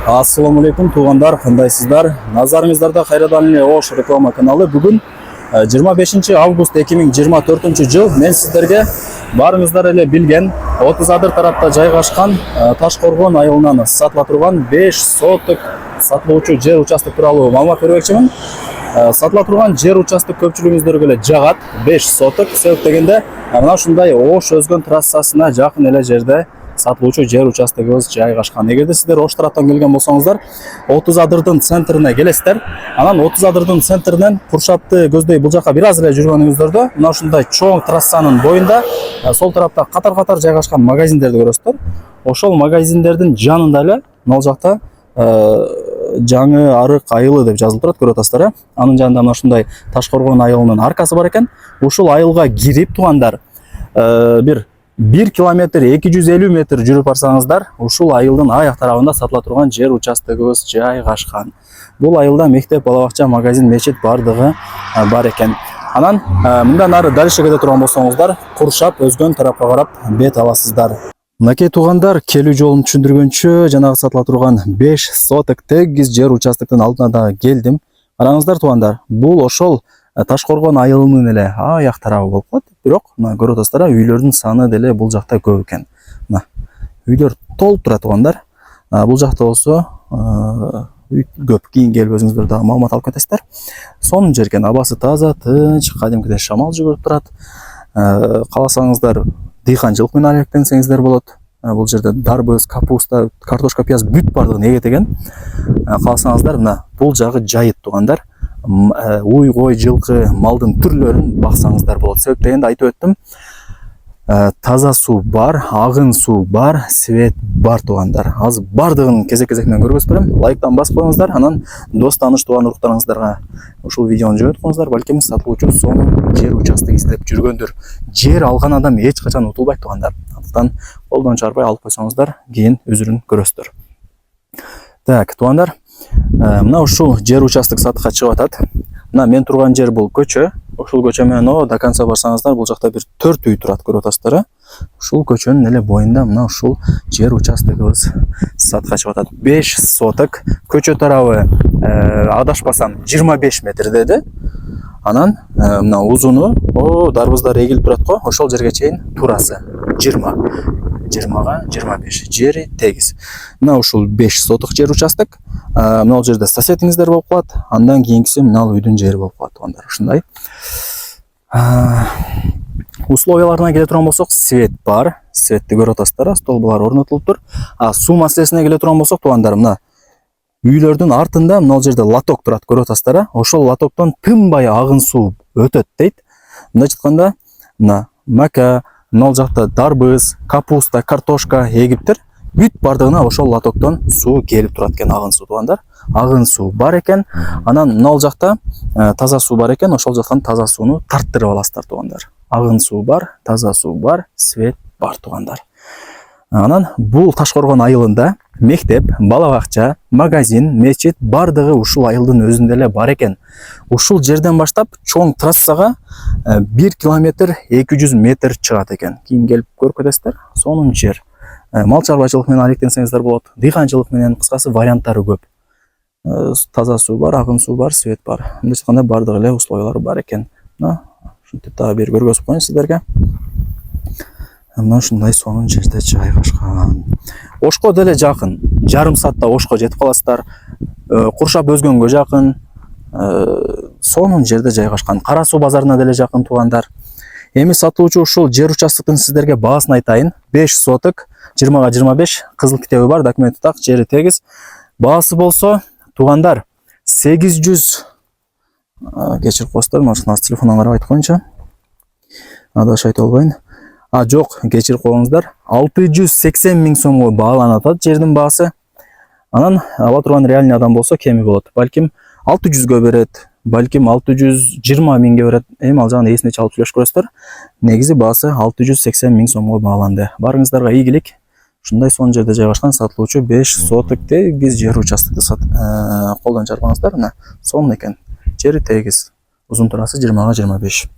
Ассаламу алейкум туугандар, кандайсыздар? Назарыңыздарда кайрадан эле Ош реклама каналы. Бүгүн 25 август 2024 жыл мен сиздерге барыңыздар эле билген 30 адыр тарапта жайгашкан Ташкоргон айылынан сатыла турган 5 соток сатылуучу жер участок тууралуу маалымат бермекчимин. Сатыла турган жер участок көпчүлүгүңүздөргө эле жагат. 5 соток себеп дегенде мына ушундай Ош Өзгөн трассасына жакын эле жерде сатылуучу жер участогубуз жайгашкан. Эгерде сиздер Ош тараптан келген болсоңуздар, 30 адырдын центрине келесиздер. Анан 30 адырдын центринен Куршапты көздөй бул жака бир аз эле жүргөнүңүздөрдө мына ушундай чоң трассанын боюнда сол тарапта катар-катар жайгашкан магазиндерди көрөсүздөр. Ошол магазиндердин жанында эле мына жакта жаңы арык айылы деп жазылып турат, көрүп атасыздар. Анын жанында мына ушундай Ташкоргон айылынын аркасы бар экен. Ушул айылга кирип туугандар бир 1 километр 250 метр жүрүп барсаңыздар, ушул айылдын аяк тарабында сатыла турган жер участогубуз жайгашкан. Бул айылда мектеп, балабакча, магазин, мечит бардыгы бар экен. Анан мындан ары дальше кете турган болсоңуздар, Куршап Өзгөн тарапка карап бет аласыздар. Мынакей туугандар, келүү жолун түшүндүргөнчө жанагы сатыла турган 5 соток тегиз жер участоктун алдына да келдим. Караңыздар туугандар, бул ошол Ташкоргон айылынын эле аяк тарабы болуп калат. Бирок мына көрүп атасыздар, үйлөрдүн саны деле бул жакта көп экен. Мына үйлөр толуп турат туугандар. Бул жакта болсо үй көп. Кийин келип өзүңүздөр дагы маалымат алып кетесиздер. Сонун жер экен, абасы таза, тынч, кадимкидей шамал жүгүрүп турат. Кааласаңыздар дыйканчылык менен алектенсеңиздер болот. Бул жерде дарбыз, капуста, картошка, пияз бүт бардыгын эгетеген. Кааласаңыздар мына бул жагы жайыт туугандар. Уй, кой, жылкы, малдын түрлөрүн баксаңыздар болот. Себеп дегенде айтып өттүм. Таза суу бар, агын суу бар, свет бар туугандар. Азыр бардыгын кезек-кезек менен көргөзүп берем. Лайктан басып коюңуздар, анан дос таныш тууган уруктарыңыздарга ушул видеону жөнөткүңүздар. Балким сатылуучу сонун жер участок издеп жүргөндүр. Жер алган адам эч качан утулбайт туугандар. Андыктан колдон чарбай алып койсоңуздар, кийин өзүрүн көрөсүздөр. Так, туугандар, мына ушул жер участок сатыкка чыгып атат. Мына мен турган жер бул көчө. Ушул көчө менен до конца барсаңыздар, бул жакта бир 4 үй турат, көрүп атасыздар. Ушул көчөнүн эле боюнда мына ушул жер участогубуз сатыкка чыгып атат. 5 соток. Көчө тарабы адашпасам 25 метр деди. Анан мына узуну, дарбыздар эгилип турат го, ошол жерге чейин турасы 20га 25 жери тегиз. Мына ушул 5 соток жер участок. Мына жерде соседиңиздер болуп калат. Андан кийинкиси мына үйдүн жери болуп калат туугандар. Ушундай. Условияларына келе турган болсок, свет бар. Светти көрүп атасыздар, столбалар орнотулуптур. Суу маселесине келе турган болсок туугандар, мына үйлөрдүн артында мына жерде лоток турат, көрүп атасыздар. Ошол лотоктон тынбай агын суу өтөт дейт. Мындайча айтканда, мына мака, мына жакта дарбыз, капуста, картошка эгиптир. Бүт бардыгына ошол лотоктон суу келип турат экен, агын суу туугандар. Агын суу бар экен. Анан мына жакта таза суу бар экен. Ошол жактан таза сууну тарттырып аласыздар туугандар. Агын суу бар, таза суу бар, свет бар туугандар. Анан бул Ташкоргон айылында мектеп, балабакча, магазин, мечит бардыгы ушул айылдын өзүндө эле бар экен. Ушул жерден баштап чоң трассага 1 километр 200 метр чыгат экен. Кийин келип көрүп кетесиздер. Сонун жер. Мал чарбачылык менен алектенсеңиздер болот. Дыйканчылык менен, кыскасы варианттары көп. Таза суу бар, агын суу бар, свет бар. Мындайча айтканда бардыгы эле условиялары бар экен. Мына ушинтип дагы бир көргөзүп коеюн сиздерге. Мына ушундай сонун жерде жайгашкан. Ошко деле жакын. Жарым саатта Ошко жетип каласыздар. Куршап Өзгөнгө жакын. Сонун жерде жайгашкан. Кара суу базарына деле жакын туугандар. Эми сатылуучу ушул жер участоктун сиздерге баасын айтайын. 5 соток, 20га 25, кызыл китеби бар, документи так, жери тегиз. Баасы болсо туугандар 800 кечирип коесуздар, машина телефондон карап айтып коеюнчу. Адаш айтып албайын. Жок, кечирип койгуңуздар. 680 миң сомго бааланып атат жердин баасы. Анан ала турган реальный адам болсо кеми болот. Балким 600гө берет, балким 620 миңге берет. Эми ал жагын эсине чалып сүйлөшүп көрөсүздөр. Негизи баасы 680 миң сомго бааланды. Барыңыздарга ийгилик. Ушундай сонун жерде жайгашкан сатылуучу 5 соток тегиз жер участокты колдон чарбаңыздар. Мына сонун экен. Жери тегиз. Узун турасы 20га 25.